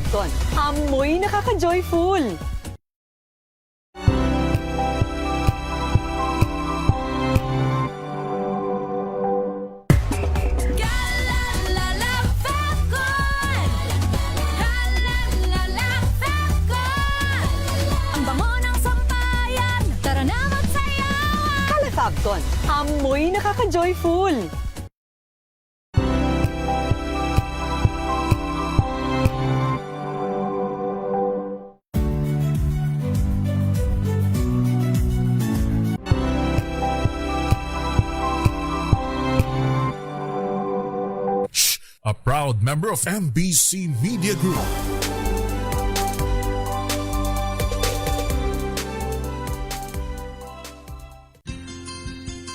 Fabcon, amoy nakaka-joyful. Fabcon, amoy nakaka-joyful. A proud member of MBC Media Group.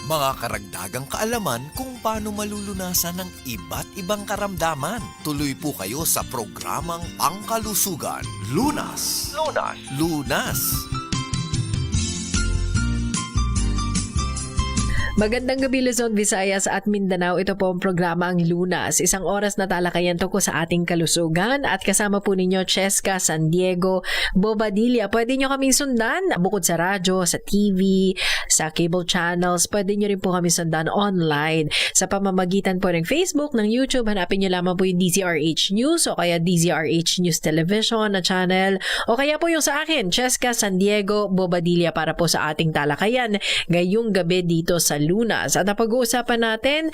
Mga karagdagang kaalaman kung paano malulunasan ng iba't ibang karamdaman. Tuloy po kayo sa programang Pangkalusugan. Lunas! Lunas! Lunas! Magandang gabi Luzon, Visayas at Mindanao. Ito po ang programa ang Lunas. Isang oras na talakayan tungkol sa ating kalusugan at kasama po ninyo Cheska San Diego Bobadilla. Pwede nyo kaming sundan bukod sa radyo, sa TV, sa cable channels. Pwede nyo rin po kami sundan online sa pamamagitan po ng Facebook, ng YouTube. Hanapin nyo lamang po yung DZRH News o kaya DZRH News Television na channel o kaya po yung sa akin, Cheska San Diego Bobadilla para po sa ating talakayan ngayong gabi dito sa Lunas. At ang pag-uusapan natin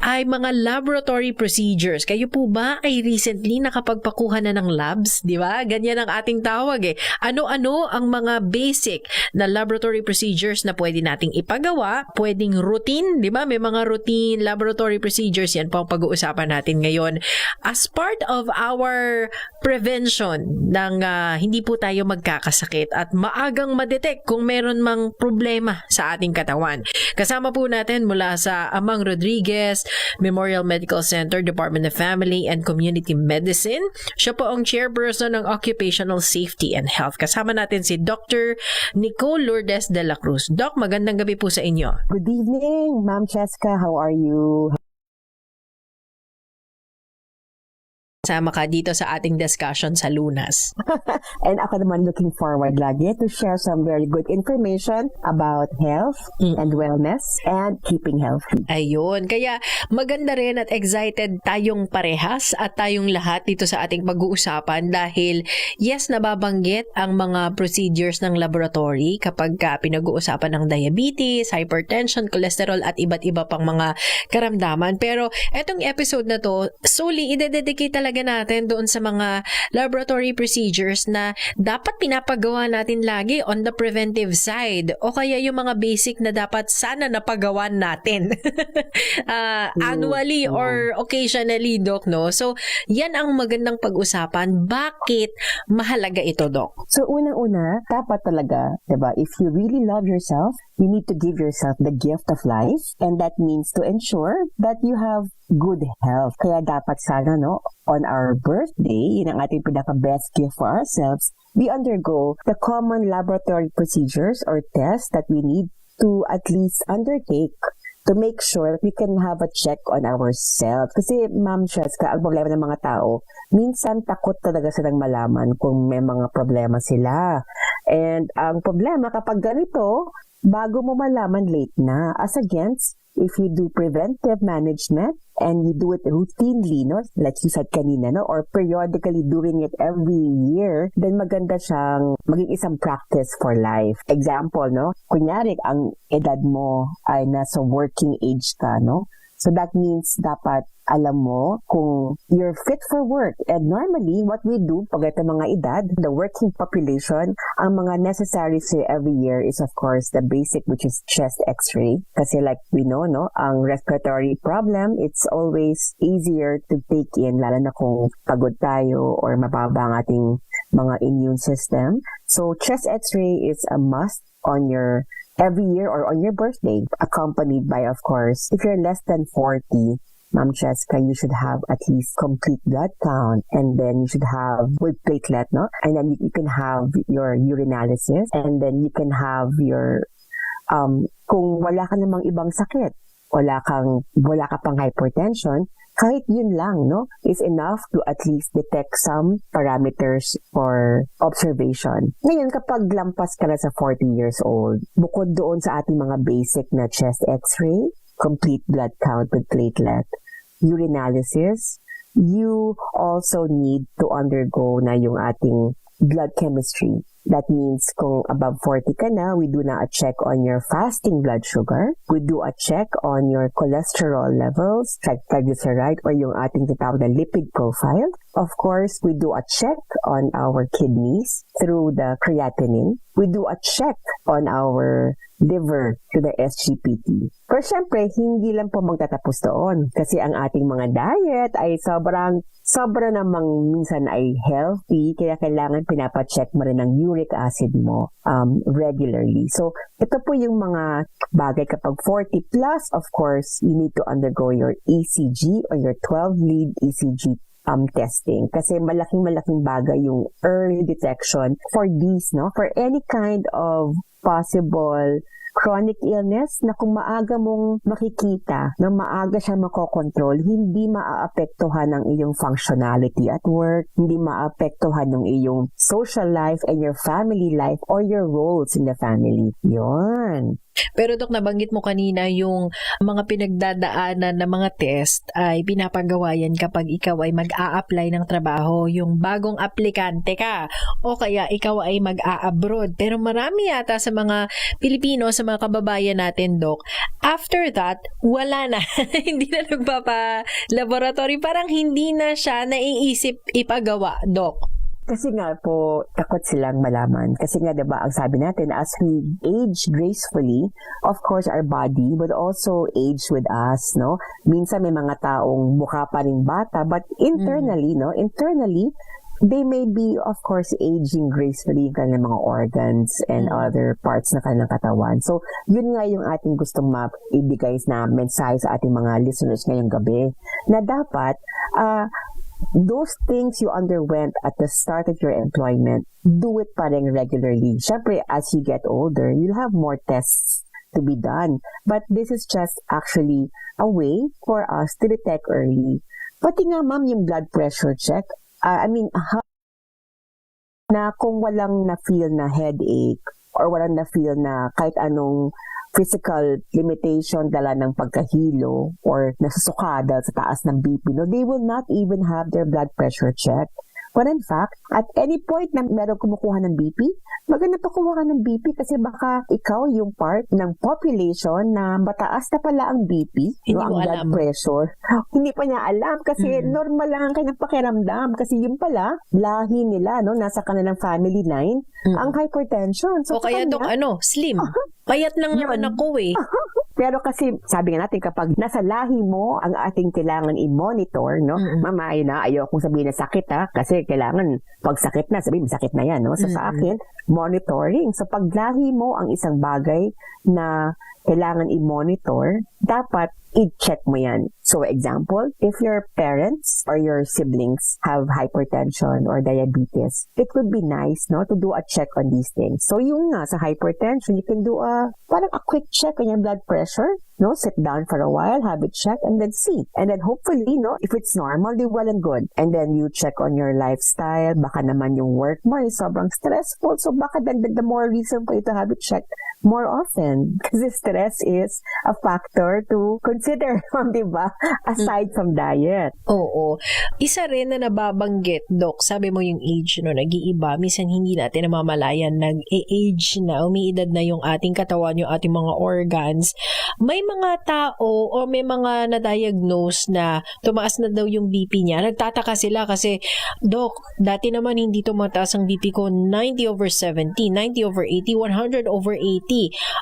ay mga laboratory procedures. Kayo po ba ay recently nakapagpakuha na ng labs? Di ba? Ganyan ang ating tawag eh. Ano-ano ang mga basic na laboratory procedures na pwede nating ipagawa? Pwedeng routine, di ba? May mga routine laboratory procedures. Yan po ang pag-uusapan natin ngayon. As part of our prevention ng hindi po tayo magkakasakit at maagang madetect kung meron mang problema sa ating katawan. Kasama po natin mula sa Amang Rodriguez Memorial Medical Center, Department of Family and Community Medicine. Siya po ang chairperson ng Occupational Safety and Health. Kasama natin si Dr. Nicole Lourdes de la Cruz. Doc, magandang gabi po sa inyo. Good evening, Ma'am Cheska. How are you? Sama ka dito sa ating discussion sa Lunas. And ako naman looking forward lagi to share some very good information about health and wellness and keeping healthy. Ayun. Kaya maganda rin at excited tayong parehas at tayong lahat dito sa ating pag-uusapan dahil yes, nababanggit ang mga procedures ng laboratory kapag pinag-uusapan ng diabetes, hypertension, cholesterol at iba't iba pang mga karamdaman. Pero etong episode na to, solely idededicate talaga natin doon sa mga laboratory procedures na dapat pinapagawa natin lagi on the preventive side o kaya yung mga basic na dapat sana napagawan natin annually or occasionally, Doc, no? So, yan ang magandang pag-usapan. Bakit mahalaga ito, Doc? So, unang-una, dapat talaga, diba, if you really love yourself, you need to give yourself the gift of life, and that means to ensure that you have good health. Kaya dapat sana, no, on our birthday, yun ang ating pinaka-best gift for ourselves, we undergo the common laboratory procedures or tests that we need to at least undertake to make sure that we can have a check on ourselves. Kasi, Ma'am Cheska, ang problema ng mga tao, minsan takot talaga silang malaman kung may mga problema sila. And ang problema kapag ganito, bago mo malaman, late na. As against, if you do preventive management and you do it routinely, no, like you said kanina, no, or periodically doing it every year, then maganda siyang maging isang practice for life. Example, no, kunyari ang edad mo ay nasa working age ka, no, so that means dapat alam mo kung you're fit for work. And normally, what we do pag ito mga edad, the working population, ang mga necessary every year is of course the basic, which is chest x-ray. Kasi like we know, no, ang respiratory problem, it's always easier to take in, lalo na kung pagod tayo or mababa ang ating mga immune system. So chest x-ray is a must on your every year or on your birthday, accompanied by, of course, if you're less than 40, Ma'am Cheska, you should have at least complete blood count, and then you should have with platelet, no? And then you can have your urinalysis, and then you can have your kung wala ka namang ibang sakit, wala ka pang hypertension, kahit yun lang, no, is enough to at least detect some parameters for observation. Ngayon, kapag lampas ka na sa 40 years old, bukod doon sa ating mga basic na chest x-ray, complete blood count with platelet, urinalysis, you also need to undergo na yung ating blood chemistry. That means kung above 40 ka na, we do na a check on your fasting blood sugar. We do a check on your cholesterol levels, triglyceride, or yung ating tinatawag na lipid profile. Of course, we do a check on our kidneys through the creatinine. We do a check on our liver to the SGPT. Pero syempre, hindi lang po magtatapos doon. Kasi ang ating mga diet ay sobra namang minsan ay healthy, kaya kailangan pinapacheck mo rin ang uric acid mo regularly. So, ito po yung mga bagay kapag 40 plus, of course, you need to undergo your ECG or your 12-lead ECG testing. Kasi malaking bagay yung early detection for these, no? For any kind of possible chronic illness na kung maaga mong makikita, na maaga siya makokontrol, hindi maaapektuhan ang iyong functionality at work, hindi maaapektuhan ng iyong social life and your family life or your roles in the family. Yun. Pero Dok, nabanggit mo kanina yung mga pinagdadaanan na mga test ay pinapagawa yan kapag ikaw ay mag-a-apply ng trabaho, yung bagong aplikante ka o kaya ikaw ay mag-a-abroad. Pero marami yata sa mga Pilipino, sa mga kababayan natin, Dok, after that, wala na. Hindi na nagpapa-laboratory. Parang hindi na siya naiisip ipagawa, Dok. Kasi nga po, takot silang malaman. Kasi nga, diba, ang sabi natin, as we age gracefully, of course, our body would also age with us, no? Minsan may mga taong mukha pa ring bata, but internally, they may be, of course, aging gracefully yung kanilang mga organs and other parts na kanilang katawan. So, yun nga yung ating gustong ibigay na mensahe sa ating mga listeners ngayong gabi, na dapat, those things you underwent at the start of your employment, do it pa rin regularly. Siyempre, as you get older, you'll have more tests to be done. But this is just actually a way for us to detect early. Pati nga, ma'am, yung blood pressure check, na kung walang na-feel na headache or walang na-feel na kahit anong physical limitation dala ng pagkahilo or nasusuka dahil sa taas ng BP, no, they will not even have their blood pressure checked. When in fact, at any point na meron kumukuha ng BP, maganda pa kumuha ng BP kasi baka ikaw yung part ng population na mataas na pala ang BP, Hindi no, ang mo blood alam. pressure. Hindi pa niya alam kasi normal lang ang kanyang pakiramdam kasi yung pala, lahi nila, no, nasa kanilang family line, ang hypertension. So, O kaya, sa Dok, kanya, slim. Payat lang naman ako eh. pero kasi, sabi nga natin, kapag nasa lahi mo, ang ating kailangan i-monitor, no? Mama, ayun na, ayaw kong sabihin na sakit, ha? Kasi kailangan, pag sakit na, sabihin, sakit na yan, no? So, sa akin, monitoring. So, pag lahi mo ang isang bagay na kailangan i-monitor, dapat i-check mo yan. So, example, if your parents or your siblings have hypertension or diabetes, it would be nice, no, to do a check on these things. So, yung nga, sa hypertension, you can do parang a quick check on your blood pressure, no, sit down for a while, have it checked, and then see. And then hopefully, no, if it's normal, then well and good. And then you check on your lifestyle, baka naman yung work mo is sobrang stressful, so baka the more reason for you to have it checked more often. Kasi stress is a factor to consider, di ba? Aside from diet. Oo. Isa rin na nababanggit, Dok, sabi mo yung age, no, nag-iiba. Minsan hindi natin namamalayan, nag-age na, umiidad na yung ating katawan, yung ating mga organs. May mga tao o may mga na-diagnose na tumaas na daw yung BP niya. Nagtataka sila kasi, Dok, dati naman hindi tumataas ang BP ko 90/70, 90/80, 100/80,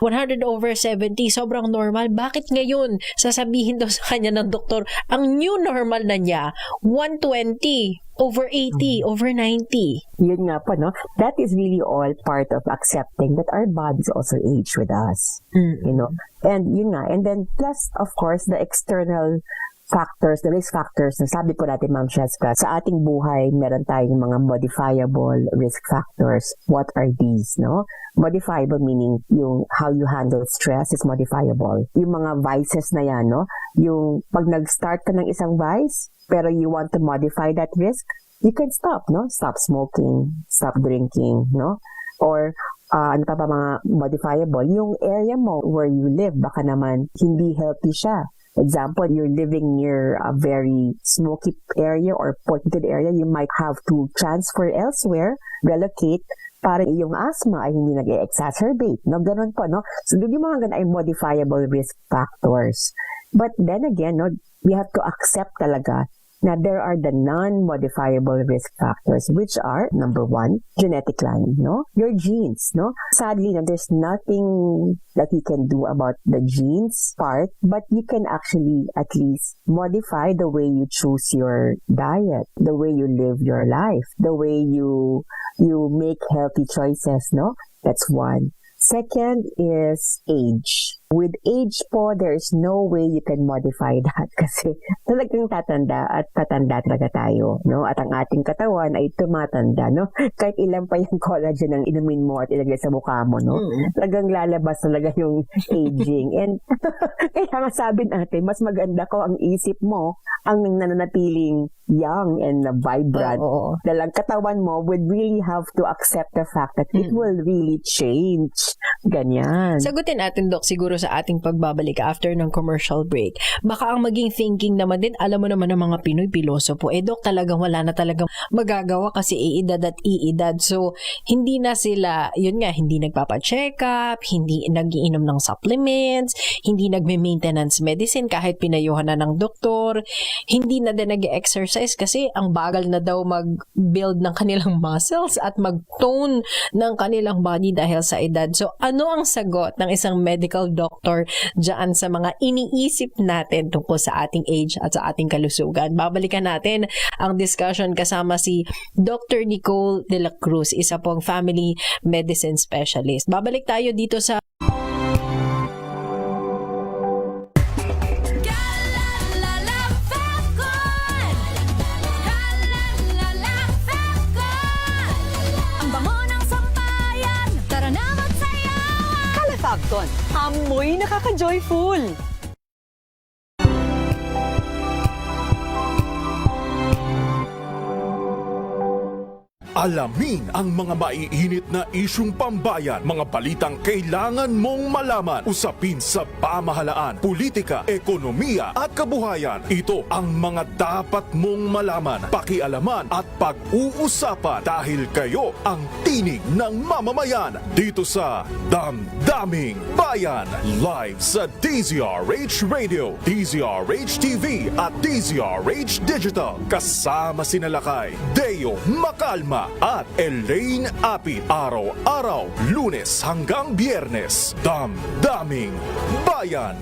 100/70, sobrang normal. Bakit ngayon, sasabihin daw sa kanya ng doktor, ang new normal na niya, 120/80/90. Yun nga po, no? That is really all part of accepting that our bodies also age with us. You know? And yun nga. And then plus, of course, the external factors, the risk factors, na sabi ko natin, Ma'am Cheska, sa ating buhay, meron tayong mga modifiable risk factors. What are these, no? Modifiable meaning yung how you handle stress is modifiable. Yung mga vices na yan, no? Yung pag nag-start ka ng isang vice, pero you want to modify that risk, you can stop, no? Stop smoking, stop drinking, no? Or ano pa ba mga modifiable? Yung area mo where you live, baka naman hindi healthy siya. Example, you're living near a very smoky area or polluted area, you might have to transfer elsewhere, relocate, para yung asthma ay hindi nag-exacerbate. No? Ganun po, no? So, yung mga ganun ay modifiable risk factors. But then again, no, we have to accept talaga na there are the non-modifiable risk factors, which are, number one, genetic line, no? Your genes, no? Sadly, no, there's nothing that you can do about the genes part, but you can actually at least modify the way you choose your diet, the way you live your life, the way you make healthy choices, no? That's one. Second is age. With age po, there is no way you can modify that kasi talagang tatanda at tatanda talaga tayo, no? At ang ating katawan ay tumatanda, no? Kahit ilan pa yung collagen ang inumin mo at ilagay sa mukha mo, no? Talagang lalabas talaga yung aging. And kaya nga sabi natin, mas maganda ko ang isip mo ang nananatiling young and vibrant. Dahil ang katawan mo would really have to accept the fact that it will really change. Ganyan. Sagutin natin, Doc, siguro sa ating pagbabalik after ng commercial break. Baka ang maging thinking naman din, alam mo naman ng mga Pinoy pilosopo, Doc, talagang wala na talagang magagawa kasi iedad at iedad. So, hindi na sila, yun nga, hindi nagpapa-check up, hindi nag-iinom ng supplements, hindi nagme-maintenance medicine kahit pinayuhan na ng doktor, hindi na din nag-exercise kasi ang bagal na daw mag-build ng kanilang muscles at mag-tone ng kanilang body dahil sa edad. So, ano ang sagot ng isang medical doctor dyan sa mga iniisip natin tungkol sa ating age at sa ating kalusugan? Babalikan natin ang discussion kasama si Dr. Nicole de la Cruz, isa pong family medicine specialist. Babalik tayo dito sa Facton, amoy nakaka-joyful. Alamin ang mga maiinit na isyung pambayan, mga balitang kailangan mong malaman, usapin sa pamahalaan, politika, ekonomiya at kabuhayan. Ito ang mga dapat mong malaman, pakialaman at pag-uusapan dahil kayo ang tinig ng mamamayan dito sa Damdaming Bayan. Live sa DZRH Radio, DZRH TV at DZRH Digital. Kasama sina Lakay, Deo Macalma at Elaine Apit. Araw-araw, Lunes hanggang Biyernes. Damdaming Bayan.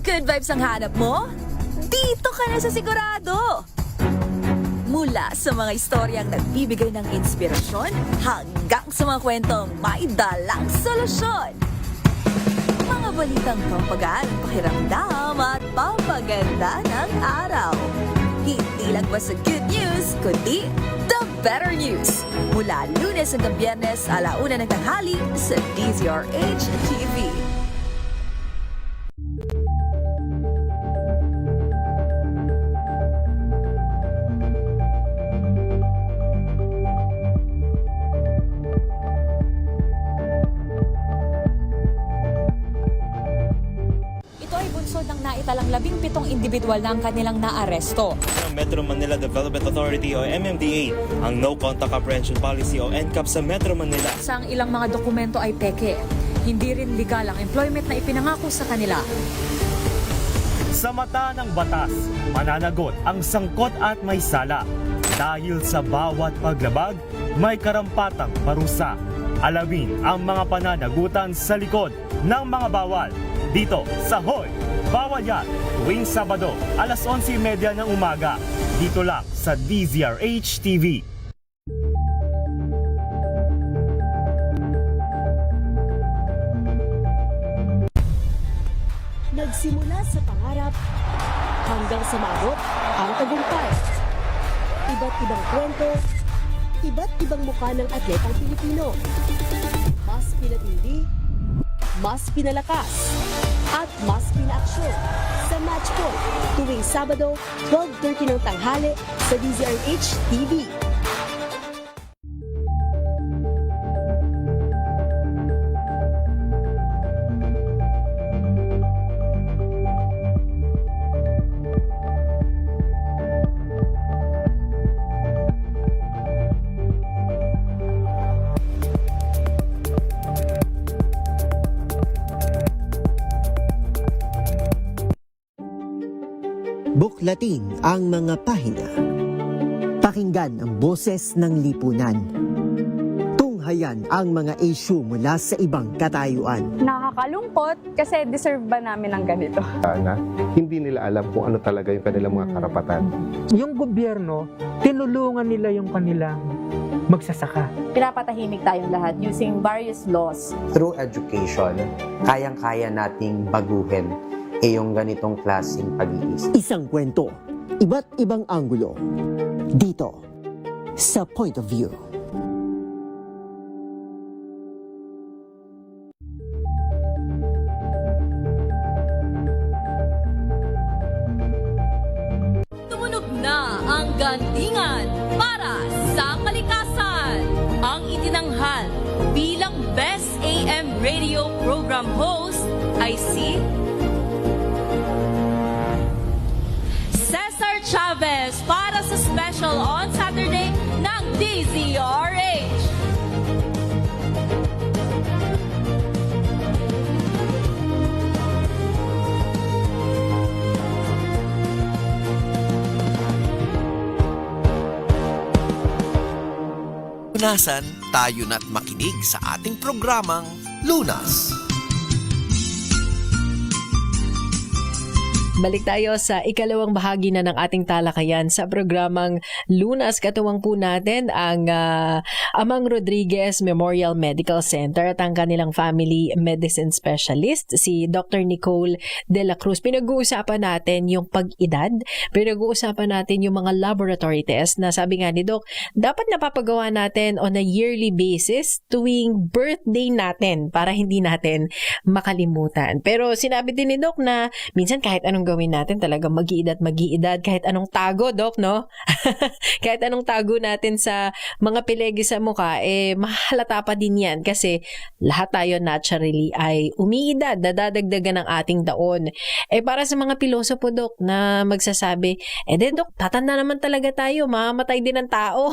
Good vibes ang hanap mo? Dito ka na sa sigurado! Mula sa mga istoryang nagbibigay ng inspirasyon hanggang sa mga kwentong may dalang solusyon. Mga balitang pampagaan, pakiramdam at pampaganda ng araw. Hindi lang ba sa good news, kundi the better news. Mula Lunes hanggang Biyernes, 1:00 ng tanghali sa DZRH TV. naitalang 17 individual na ang kanilang naaresto. Ng Metro Manila Development Authority o MMDA ang No Contact Apprehension Policy o NCAP sa Metro Manila. Sa ang ilang mga dokumento ay peke. Hindi rin legal ang employment na ipinangako sa kanila. Sa mata ng batas, mananagot ang sangkot at may sala. Dahil sa bawat paglabag, may karampatang parusa. Alamin ang mga pananagutan sa likod ng mga bawal. Dito sa Hoy! Bawal Yan! Tuwing Sabado, alas 11:30 ng umaga. Dito lang sa DZRH TV. Nagsimula sa pangarap hanggang sa maabot ang tagumpay. Iba't ibang kwento, iba't ibang mukha ng atletang Pilipino. Mas pinatindi, mas pinalakas, at mas pinaaksyon sa Match Point tuwing Sabado, 12:30 ng tanghali sa DZRH TV. Buklatin ang mga pahina. Pakinggan ang boses ng lipunan. Tunghayan ang mga issue mula sa ibang katayuan. Nakakalungkot kasi deserve ba namin ng ganito? Na hindi nila alam kung ano talaga yung kanilang mga karapatan. Yung gobyerno, tinulungan nila yung kanilang magsasaka. Pinapatahimik tayong lahat using various laws. Through education, kayang-kaya nating baguhin yung ganitong klaseng pag-iisip. Isang kwento, iba't ibang anggulo. Dito, sa Point of View. Tumunog na ang gandingan para sa kalikasan. Ang itinanghal bilang Best AM Radio Program Host ay si Cesar Chavez para sa special on Saturday ng DZRH. Lunasan, tayo na't makinig sa ating programang Lunas. Balik tayo sa ikalawang bahagi na ng ating talakayan sa programang Lunas. Katuwang po natin ang Amang Rodriguez Memorial Medical Center at ang kanilang family medicine specialist, si Dr. Nicole De La Cruz. Pinag-uusapan natin yung pag-edad, pinag-uusapan natin yung mga laboratory test na sabi nga ni Doc, dapat napapagawa natin on a yearly basis tuwing birthday natin para hindi natin makalimutan. Pero sinabi din ni Doc na minsan kahit anong gawin natin talaga mag-iedad kahit anong tago, Doc, no? Kahit anong tago natin sa mga pilegi sa mukha, mahalata pa din yan kasi lahat tayo naturally ay umiidad, dadagdagan ng ating taon. Para sa mga pilosopo, Doc, na magsasabi, Doc, tatanda naman talaga tayo, mamamatay din ang tao.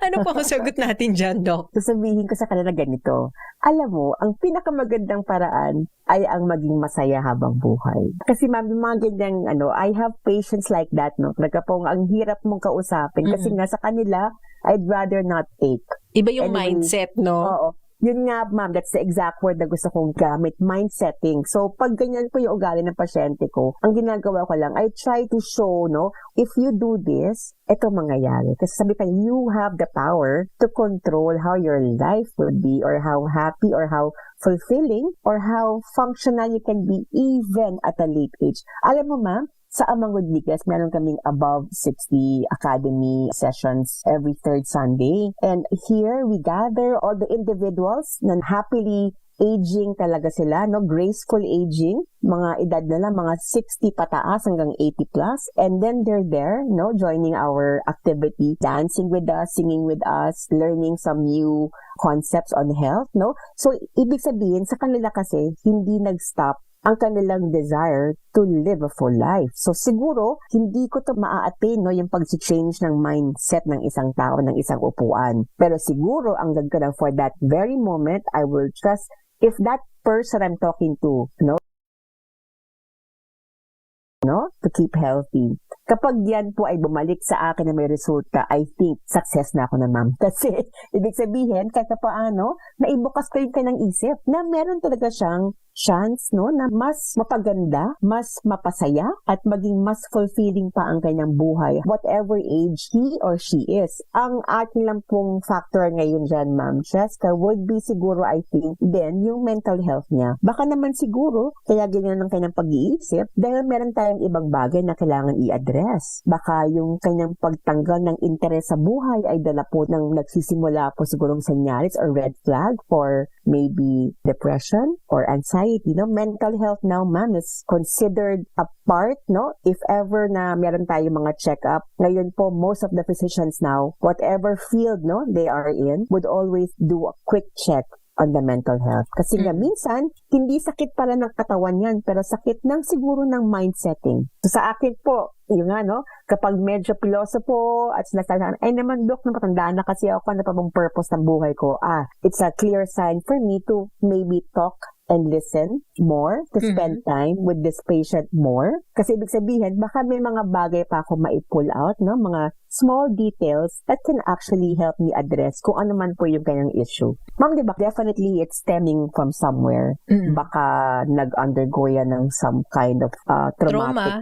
Ano pa ang sagot natin dyan, Doc? Sasabihin ko sa kanila ganito, alam mo, ang pinakamagandang paraan ay ang maging masaya habang buhay. Kasi mga ganyang, I have patients like that, no? Nagkapong ang hirap mong kausapin kasi nga sa kanila, I'd rather not take. Iba yung mindset, no? Oo. Yun nga, ma'am, that's the exact word na gusto kong gamit, mindsetting. So, pag ganyan po yung ugali ng pasyente ko, ang ginagawa ko lang, I try to show, no, if you do this, ito mangyayari. Kasi sabi pa, you have the power to control how your life will be or how happy or how fulfilling or how functional you can be even at a late age. Alam mo, ma'am, sa Amang Rodriguez, meron kaming above 60 academy sessions every third Sunday. And here, we gather all the individuals na happily aging talaga sila, no? Graceful aging. Mga edad nila, mga 60 pataas hanggang 80 plus. And then they're there, no? Joining our activity, dancing with us, singing with us, learning some new concepts on health, no? So, ibig sabihin, sa kanila kasi, hindi nag-stop ang kanilang desire to live a full life. So siguro, hindi ko to maa-attain, no, yung pag-change ng mindset ng isang tao, ng isang upuan. Pero siguro, ang gagawin for that very moment, I will trust if that person I'm talking to, to keep healthy. Kapag yan po ay bumalik sa akin na may resulta, I think success na ako na, ma'am. Kasi, ibig sabihin, kahit paano, naibukas ko yung kanyang isip na meron talaga siyang chance, no, na mas mapaganda, mas mapasaya, at maging mas fulfilling pa ang kanyang buhay, whatever age he or she is. Ang ating lang pong factor ngayon dyan, Ma'am Cheska, would be siguro, I think, then yung mental health niya. Baka naman siguro, kaya ganyan ang kanyang pag-iisip, dahil meron tayong ibang bagay na kailangan i-address. Baka yung kanyang pagtanggal ng interes sa buhay ay dala po ng nagsisimula po sigurong senyales or red flag for maybe depression or anxiety. Mental health now, ma'am, is considered a part, if ever na meron tayo mga check-up. Ngayon po, most of the physicians now, whatever field, they are in, would always do a quick check on the mental health. Kasi nga minsan, hindi sakit pala ng katawan yan, pero sakit ng siguro ng mindsetting. So sa akin po, yun nga, kapag medyo piloso po at sinasabi, ay naman, Dok, napatandaan na kasi ako, ano pa bang purpose ng buhay ko? It's a clear sign for me to maybe talk and listen more, to spend time with this patient more. Kasi ibig sabihin, baka may mga bagay pa ako mai-pull out, mga small details that can actually help me address kung ano man po yung kanyang issue. Ma'am, diba, definitely it's stemming from somewhere. Baka nag-undergo yan ng some kind of traumatic,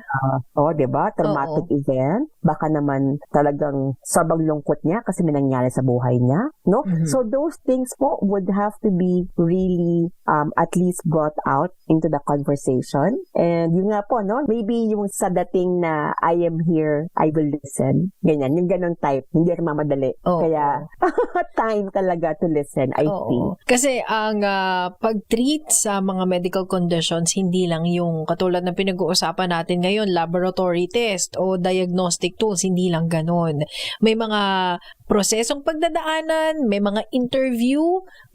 traumatic event. Baka naman talagang sobrang lungkot niya kasi may nangyari sa buhay niya, So those things po would have to be really at least brought out into the conversation. And yun nga po, maybe yung sa dating na I am here, I will listen. Ganyan, yung ganun type, hindi rin mamadali. Kaya time talaga to listen, I think. Kasi ang pag-treat sa mga medical conditions, hindi lang yung katulad ng pinag-uusapan natin ngayon, laboratory test o diagnostic tools, hindi lang ganun. May mga prosesong pagdadaanan, may mga interview,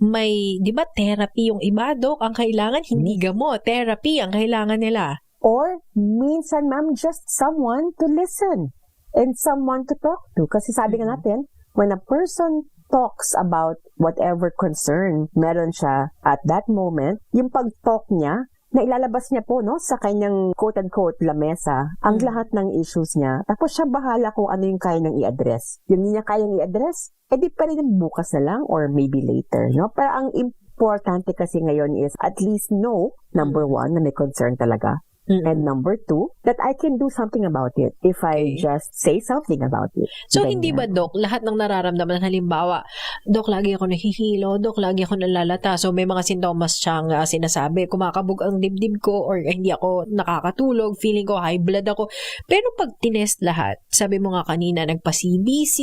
may, di ba, therapy yung iba, Dok, ang kailangan, hindi gamot, therapy ang kailangan nila. Or, minsan, ma'am, just someone to listen and someone to talk to. Kasi sabi nga natin, when a person talks about whatever concern meron siya at that moment, yung pag-talk niya, na ilalabas niya po sa kanyang quote-unquote lamesa ang lahat ng issues niya. Tapos siya bahala kung ano yung kaya niyang i-address. Yung hindi niya kayang i-address, edi pa rin bukas na lang or maybe later. Pero ang importante kasi ngayon is at least know, number one, na may concern talaga. And number two, that I can do something about it if I just say something about it. So, hindi ba, Dok, lahat ng nararamdaman, halimbawa, Dok, lagi ako nahihilo, Dok, lagi ako nalalata, so may mga sintomas siyang sinasabi, kumakabog ang dibdib ko, or hindi ako nakakatulog, feeling ko high blood ako. Pero pag tinest lahat, sabi mo nga kanina, nagpa-CBC,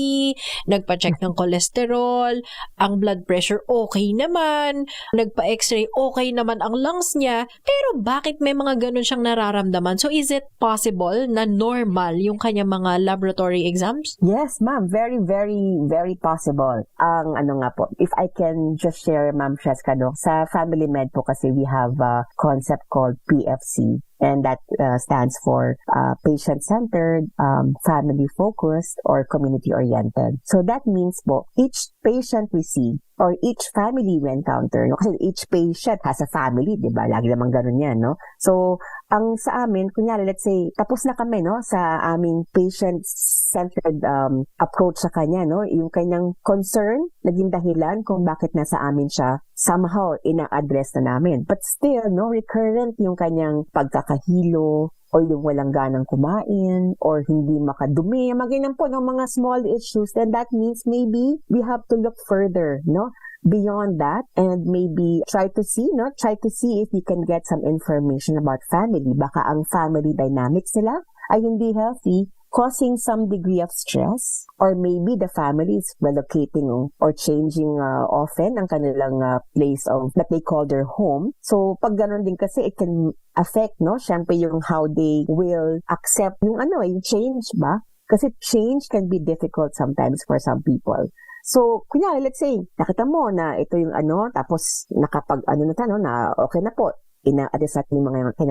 nagpa-check ng cholesterol, ang blood pressure okay naman, nagpa-x-ray okay naman ang lungs niya, pero bakit may mga ganun siyang nararamdaman? So, is it possible na normal yung kanya mga laboratory exams? Yes, ma'am. Very, very, very possible. Ang nga po, if I can just share, Ma'am Cheska, sa Family Med po kasi we have a concept called PFC. And that stands for patient-centered, family-focused, or community-oriented. So that means po, each patient we see, or each family we encounter, kasi each patient has a family, di ba? Lagi namang ganun yan, So, ang sa amin, kunyari, let's say, tapos na kami, sa aming patient-centered approach sa kanya, yung kanyang concern, naging dahilan kung bakit nasa amin siya, somehow, ina-address na namin. But still, recurrent yung kanyang pagkakahilo, or yung walang ganang kumain, or hindi makadumi, magayon po, mga small issues, then that means maybe we have to look further, beyond that, and maybe try to see if we can get some information about family. Baka ang family dynamics nila ay hindi healthy, causing some degree of stress, or maybe the family is relocating or changing often ang kanilang place of that they call their home. So, pag ganun din kasi, it can affect, syempre yung how they will accept yung yung change ba? Kasi change can be difficult sometimes for some people. So, kunyari, let's say, nakita mo na ito yung tapos nakapag na okay na po. ina-address natin yung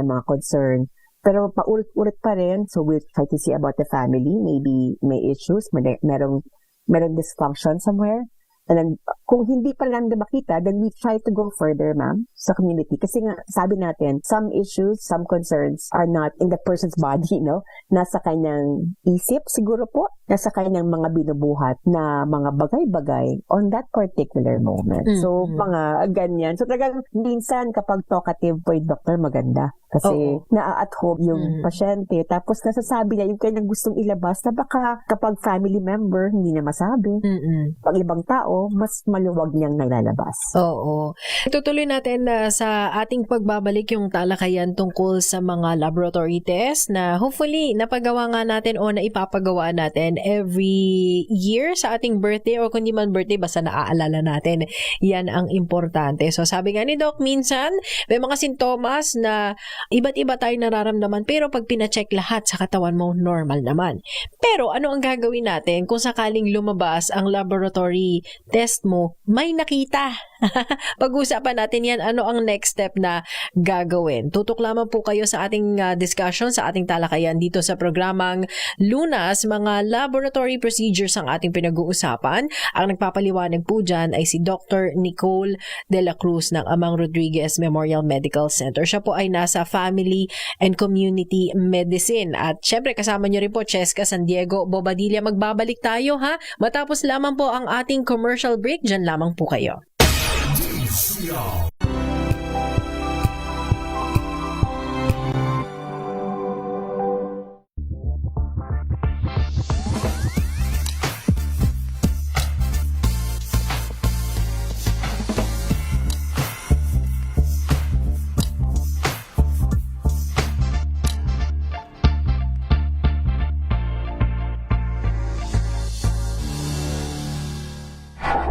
mga concern. Pero paulit-ulit pa rin, so we'll try to see about the family. Maybe may issues, merong dysfunction somewhere. And then, kung hindi pa lang makita, then we try to go further, ma'am, sa community. Kasi nga, sabi natin, some issues, some concerns are not in the person's body, no? Nasa kanyang isip, siguro po. Nasa kanyang mga binubuhat na mga bagay-bagay on that particular moment. So, mga ganyan. So, talagang minsan, kapag talkative po yung doctor, maganda. Kasi na-at home yung pasyente. Tapos, nasasabi niya yung kanyang gustong ilabas na baka kapag family member, hindi niya masabi. Pag ibang tao, mas maluwag niyang nalalabas. Oo. Tutuloy natin sa ating pagbabalik yung talakayan tungkol sa mga laboratory test na hopefully napagawa nga natin o naipapagawa natin every year sa ating birthday o kundi man birthday, basta naaalala natin. Yan ang importante. So sabi nga ni Doc, minsan may mga sintomas na iba't iba tayo nararamdaman pero pag pina-check lahat sa katawan mo, normal naman. Pero ano ang gagawin natin kung sakaling lumabas ang laboratory test mo, may nakita? Pag-usapan natin yan, ano ang next step na gagawin. Tutok lamang po kayo sa ating discussion, sa ating talakayan dito sa programang Lunas. Mga laboratory procedures ang ating pinag-uusapan. Ang nagpapaliwanag po dyan ay si Dr. Nicole De La Cruz ng Amang Rodriguez Memorial Medical Center. Siya po ay nasa Family and Community Medicine. At syempre kasama nyo rin po Cheska San Diego, Bobadilla. Magbabalik tayo ha. Matapos lamang po ang ating commercial break, dyan lamang po kayo.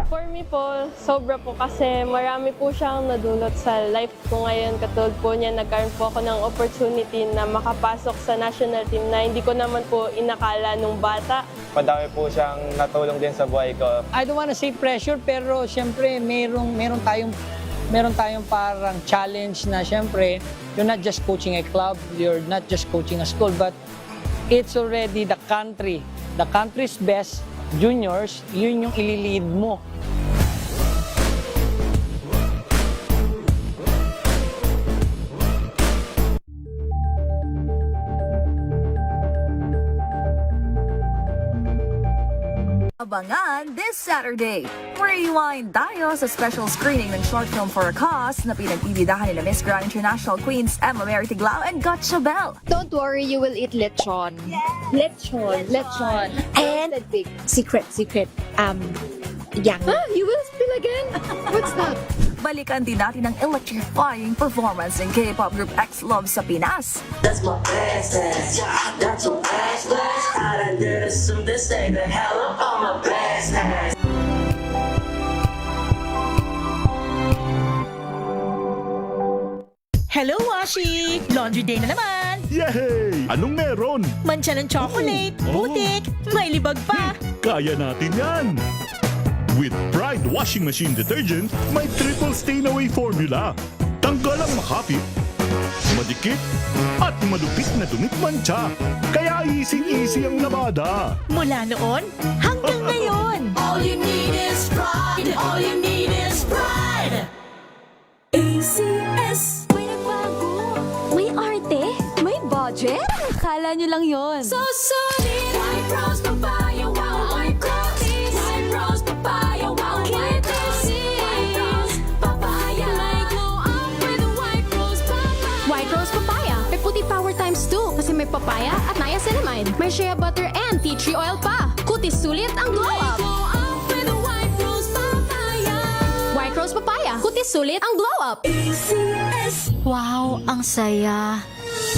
For me po, sobra po kasi marami po siyang nadulot sa life ko ngayon. Katulad po niya, nagkaroon po ako ng opportunity na makapasok sa national team na hindi ko naman po inakala nung bata. Madami po siyang natulong din sa buhay ko. I don't want to say pressure, pero siyempre meron tayong parang challenge na siyempre you're not just coaching a club, you're not just coaching a school, but it's already the country's best juniors, yun yung ililid mo. Abangan this Saturday. Rewind tayo sa special screening ng short film for a cause na pinag-ibidahan nila Miss Grand International Queens Emma Mary Tiglao and Gotcha Bell. Don't worry, you will eat lechon. Lechon. And secret. Yang. You will spill again? What's that? Balikan din natin ang electrifying performance ng K-pop group X-Love sa Pinas. That's my best ass. That's your ass. I done did some this day the hell up on my best ass. Hello, Washi! Laundry day na naman! Yay! Anong meron? Mancha ng chocolate, putik, may libag pa! Kaya natin yan! With Pride Washing Machine Detergent, may triple stain-away formula. Tanggal ang makapit, madikit, at malupit na dumit mancha. Kaya easy-easy ang labada. Mula noon hanggang ngayon. All you need is pride. All you need is pride. ACS. May nagbago. May arte. May budget. Akala nyo lang yon. So solid. White Rose Papaya. Wow, White Rose. White Rose Papaya. Wow, White Rose. White Rose Papaya. May glow up with White Rose Papaya. White Rose Papaya. May puti power times 2 kasi may papaya at niacinamide. May shea butter and tea tree oil pa. Kutis sulit ang glow up. Glow up with White Rose Papaya. White Rose Papaya. Kutis sulit ang glow up. ACS. Wow, ang saya.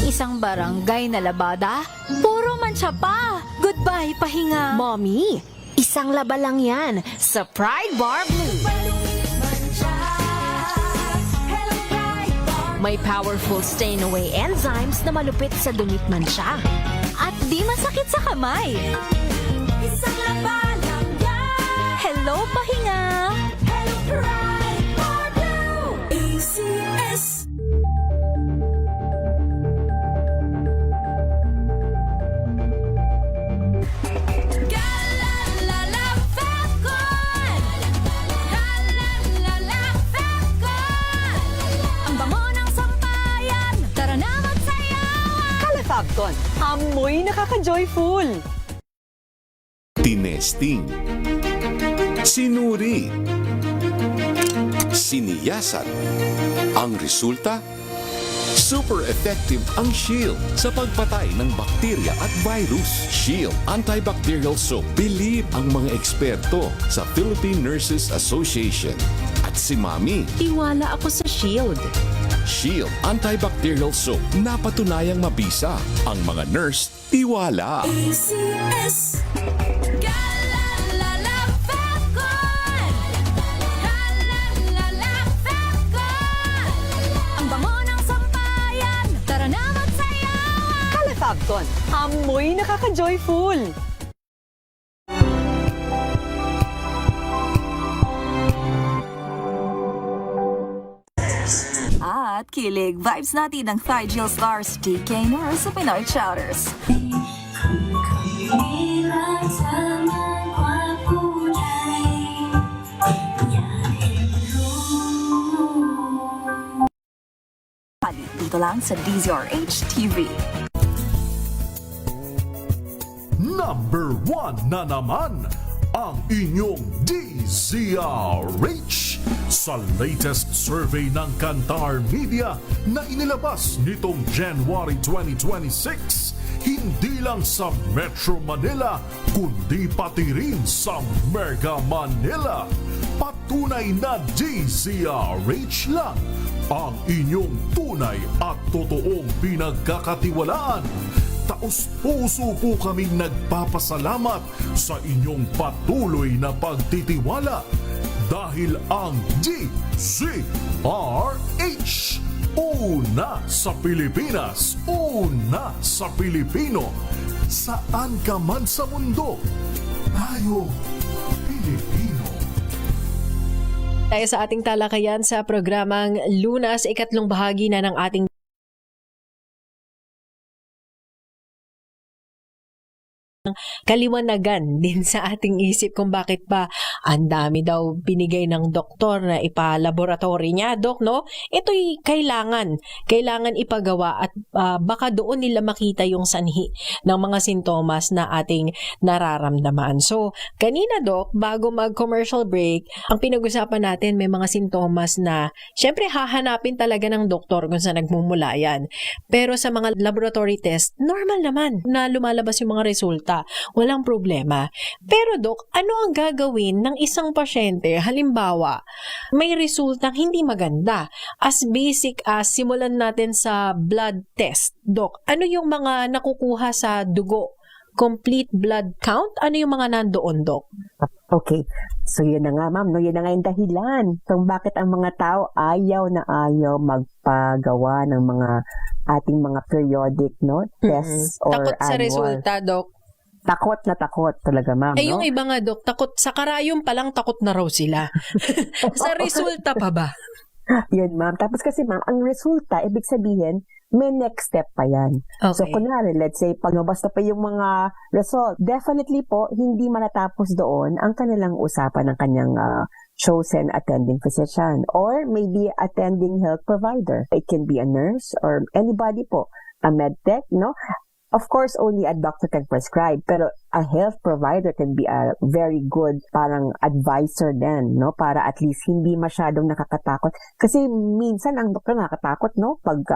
Isang barangay na labada, puro mancha pa. Goodbye, pahinga. Mommy, isang laba lang yan sa Pride Bar Blue. May powerful stain-away enzymes na malupit sa dumit mancha. At di masakit sa kamay. Isang laba lang yan. Hello, pahinga. Hello, Pride Bar Blue. ACS. Fabcon, amoy nakaka-joyful. Tinesting, sinuri, siniyasan. Ang resulta? Super effective ang Shield sa pagpatay ng bakterya at virus. Shield Antibacterial Soap. Believe ang mga eksperto sa Philippine Nurses Association. At si Mami. Tiwala ako sa Shield. Shield Antibacterial Soap. Napatunayang mabisa. Ang mga nurse, tiwala. ACS. Fabcon, amoy nakaka-joyful. At kilig vibes natin ng Thigel Stars DK Nurse sa Pinoy Chowders. Dito lang sa DZRH TV. Number 1 na naman ang inyong DZRH sa latest survey ng Kantar Media na inilabas nitong January 2026. Hindi lang sa Metro Manila, kundi pati rin sa Mega Manila. Patunay na DZRH lang ang inyong tunay at totoong pinagkakatiwalaan. Taos-puso po kaming nagpapasalamat sa inyong patuloy na pagtitiwala dahil ang DZRH, una sa Pilipinas, una sa Pilipino. Saan ka man sa mundo, tayo Pilipino. Tayo sa ating talakayan sa programang Lunas, ikatlong bahagi na ng ating kaliwanagan din sa ating isip kung bakit ba ang dami daw binigay ng doktor na ipalaboratory niya, Dok, no? Ito'y kailangan ipagawa at baka doon nila makita yung sanhi ng mga sintomas na ating nararamdaman. So, kanina, Dok, bago mag-commercial break, ang pinag-usapan natin may mga sintomas na syempre hahanapin talaga ng doktor kung saan nagmumula yan. Pero sa mga laboratory test, normal naman na lumalabas yung mga resulta. Walang problema. Pero Dok, ano ang gagawin ng isang pasyente? Halimbawa, may resultang hindi maganda. As basic as simulan natin sa blood test. Dok, ano yung mga nakukuha sa dugo? Complete blood count? Ano yung mga nandoon, Dok? Okay. So yun na nga, ma'am. No? Yun na nga yung dahilan kung bakit ang mga tao ayaw na ayaw magpagawa ng mga ating mga periodic tests or takot sa annual. resulta, Dok. Takot na takot talaga, ma'am. Yung iba nga, Dok, takot sa karayom pa lang takot na raw sila. Sa resulta pa ba? Yun, ma'am. Tapos kasi, ma'am, ang resulta, ibig sabihin, may next step pa yan. Okay. So, kunwari, let's say, pag nabasta pa yung mga result, definitely po, hindi manatapos doon ang kanilang usapan ng kanyang chosen attending physician or maybe attending health provider. It can be a nurse or anybody po, a medtech, no? Of course, only a doctor can prescribe, pero a health provider can be a very good parang advisor din, no? Para at least hindi masyadong nakakatakot. Kasi minsan ang doktor nakakatakot, no? Pag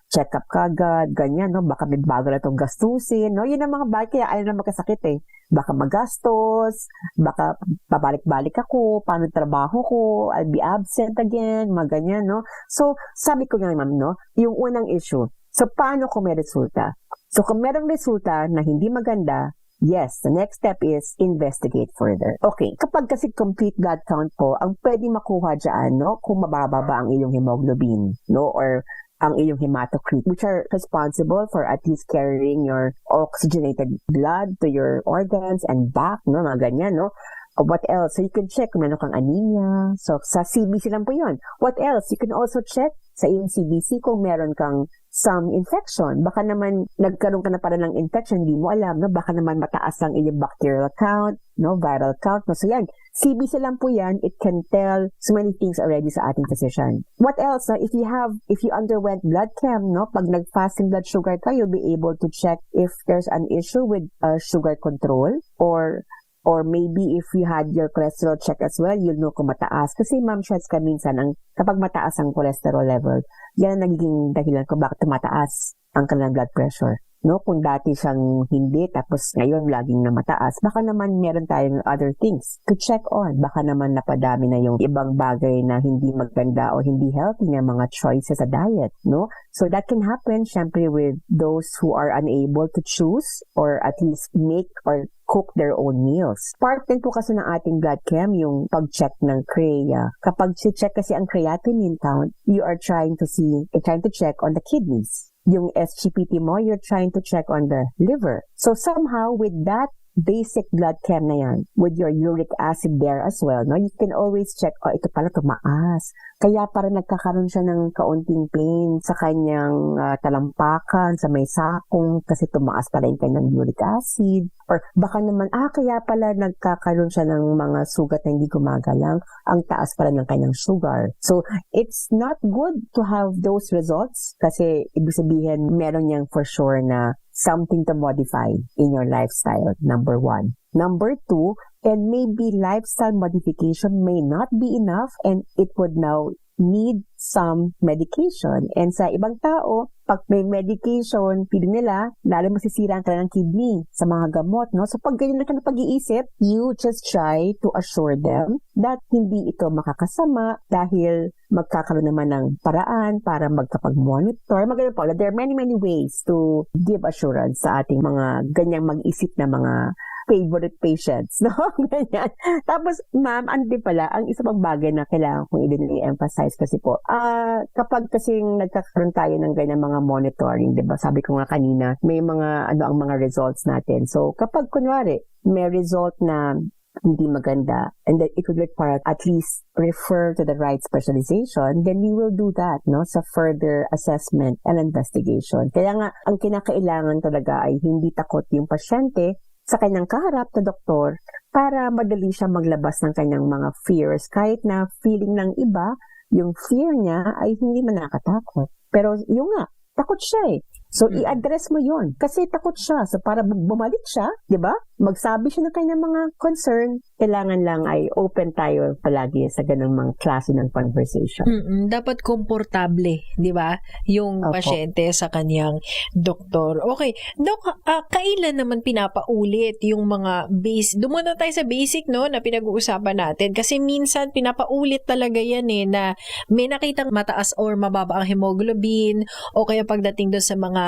check up kagad, ganyan, no? Baka may bago na itong gastusin, no? Yun ang mga bagay, kaya ayaw na magkasakit eh. Baka magastos, baka babalik-balik ako, paano trabaho ko, I'll be absent again, mga ganyan, no? So, sabi ko nga, ma'am, no? Yung unang issue, so paano kung may resulta? So kung merong resulta na hindi maganda, yes, the next step is investigate further. Okay, kapag kasi complete blood count po, ang pwede makuha dyan, no, kung mababa ba ang iyong hemoglobin, no, or ang iyong hematocrit, which are responsible for at least carrying your oxygenated blood to your organs and back, no, mga ganyan, no. What else? So you can check kung meron kang anemia. So sa CBC lang po yun. What else? You can also check sa iyong CBC kung meron kang some infection. Baka naman nagkaroon ka na para ng infection, hindi mo alam, no? Baka naman mataas ang iyong bacterial count, no? Viral count. No? So yan, CBC lang po yan. It can tell so many things already sa ating physician. What else? No? If you underwent blood chem, no? Pag nag-fasting blood sugar ka, you'll be able to check if there's an issue with sugar control, or maybe if you had your cholesterol check as well, you'll know kung mataas. Kasi Ma'am Cheska, minsan, kapag mataas ang cholesterol level, yan ang nagiging dahilan kung bakit tumataas ang kanilang blood pressure. No, kung dati siyang hindi, tapos ngayon laging na mataas, baka naman meron tayong other things to check on. Baka naman napadami na yung ibang bagay na hindi maganda o hindi healthy na mga choices sa diet, no? So that can happen, syempre, with those who are unable to choose or at least make or cook their own meals. Part din po kasi ng ating blood chem, yung pag-check ng CREA. Kapag si-check kasi ang creatinine count, you are trying to check on the kidneys. Yung SGPT mo, you're trying to check on the liver. So somehow, with that basic blood chem na yan, with your uric acid there as well, no, you can always check, ito pala tumaas. Kaya para nagkakaroon siya ng kaunting pain sa kanyang talampakan, sa may sakong, kasi tumaas pala yung kanyang uric acid. Or baka naman, kaya pala nagkakaroon siya ng mga sugat na hindi gumagalang, ang taas pala ng kanyang sugar. So, it's not good to have those results kasi ibig sabihin, meron niyang for sure na something to modify in your lifestyle, number 1. Number 2, and maybe lifestyle modification may not be enough and it would now need some medication. And sa ibang tao, pag may medication, pili nila, lalo masisira ang kanilang kidney sa mga gamot, no? So pag ganyan na ka na pag-iisip, you just try to assure them that hindi ito makakasama dahil magkakaroon naman ng paraan para magkapag-monitor. Maganda po, there are many ways to give assurance sa ating mga ganyang mag-isip na mga favorite patients, no? Ganyan. Tapos, ma'am, andi pala, ang isa pang bagay na kailangan kong i-emphasize kasi po, kapag kasing nagkakaroon tayo ng ganyan mga monitoring, di ba? Sabi ko nga kanina, may mga, ang mga results natin. So, kapag kunwari, may result na hindi maganda, and that it would require at least refer to the right specialization, then we will do that, no, sa further assessment and investigation. Kaya nga, ang kinakailangan talaga ay hindi takot yung pasyente sa kanyang kaharap na doktor para madali siya maglabas ng kanyang mga fears. Kahit na feeling ng iba, yung fear niya ay hindi man nakakatakot. Pero yung nga, takot siya eh. So, i-address mo yun. Kasi takot siya. So, para bumalik siya, di ba? Magsabi siya ng kanyang mga concern. Kailangan lang ay open tayo palagi sa ganang mga klase ng conversation. Dapat komportable, di ba? Yung pasyente sa kanyang doktor. Okay. Dok, kailan naman pinapaulit yung mga doon muna tayo sa basic, no, na pinag-uusapan natin. Kasi minsan pinapaulit talaga yan eh, na may nakitang mataas or mababa ang hemoglobin, o kaya pagdating doon sa mga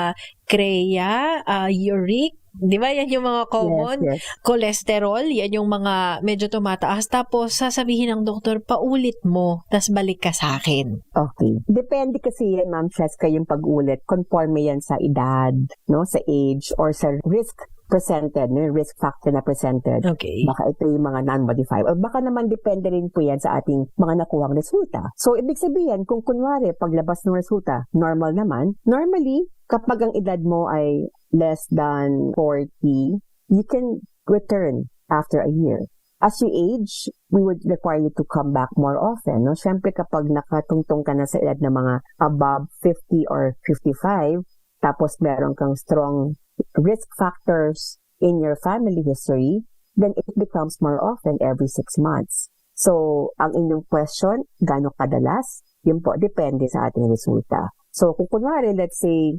CREA, uric, di ba? Yan yung mga common. Yes. Cholesterol, yan yung mga medyo tumataas. Tapos, sasabihin ng doktor, paulit mo, tas balik ka sa akin. Okay. Depende kasi yan, Ma'am Cheska, yung pag-ulit. Conforme yan sa edad, no, sa age, or sa risk presented, no, risk factor na presented. Okay. Baka ito yung mga non-modified. O baka naman depende rin po yan sa ating mga nakuhang resulta. So, ibig sabihin, kung kunwari, paglabas ng resulta, normal naman, normally, kapag ang edad mo ay less than 40, you can return after a year. As you age, we would require you to come back more often. No? Siyempre, kapag nakatungtong ka na sa edad ng mga above 50 or 55, tapos meron kang strong risk factors in your family history, then it becomes more often every 6 months. So, ang inyong question, gaano kadalas? Yun po, depende sa ating resulta. So, kung kunwari, let's say,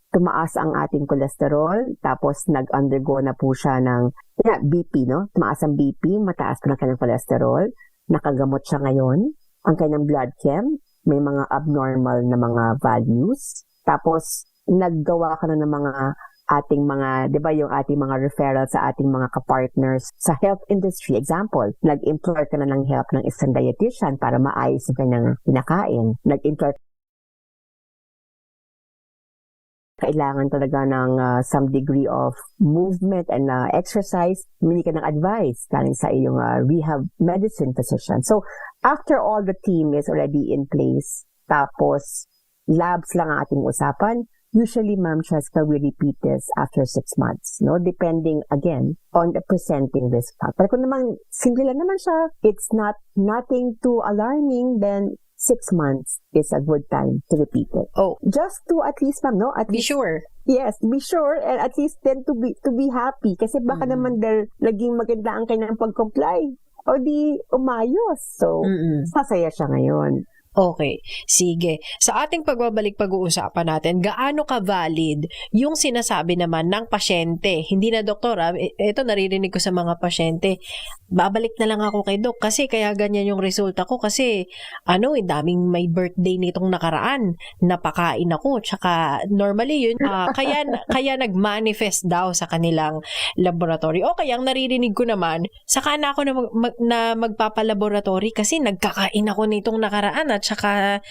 tumaas ang ating cholesterol, tapos nag-undergo na po siya ng BP, no? Tumaas ang BP, mataas pa ng kanyang cholesterol, nakagamot siya ngayon, ang kanyang blood chem, may mga abnormal na mga values, tapos naggawa ka na ng mga ating mga, di ba, yung ating mga referral sa ating mga kapartners sa health industry. Example, nag-employ ka na ng help ng isang dietitian para maayos yung kanyang pinakain. Nag-employ kailangan talaga ng some degree of movement and exercise, hindi ka ng advice galing sa iyong rehab medicine physician. So, after all the team is already in place, tapos labs lang ang ating usapan, usually, Ma'am Cheska, we repeat this after 6 months, no? Depending, again, on the presenting risk factor. Kung naman, simple lang naman siya, it's nothing too alarming, then 6 months is a good time to repeat it. Oh. Just to at least, ma'am, no? At Be least, sure. Yes, be sure, and at least then to be happy. Kasi baka naman dahil naging maganda ang kanyang pag-comply, o di umayos. So, sasaya siya ngayon. Okay, sige. Sa ating pagbabalik pag-uusapan natin, gaano ka-valid yung sinasabi naman ng pasyente? Hindi na doktora, ito naririnig ko sa mga pasyente, babalik na lang ako kay doc kasi kaya ganyan yung resulta ko kasi daming may birthday nitong nakaraan, napakain ako, tsaka normally yun, kaya nag-manifest daw sa kanilang laboratory. O kaya ang naririnig ko naman, saka na ako na magpapalaboratory kasi nagkakain ako nitong nakaraan at tsaka,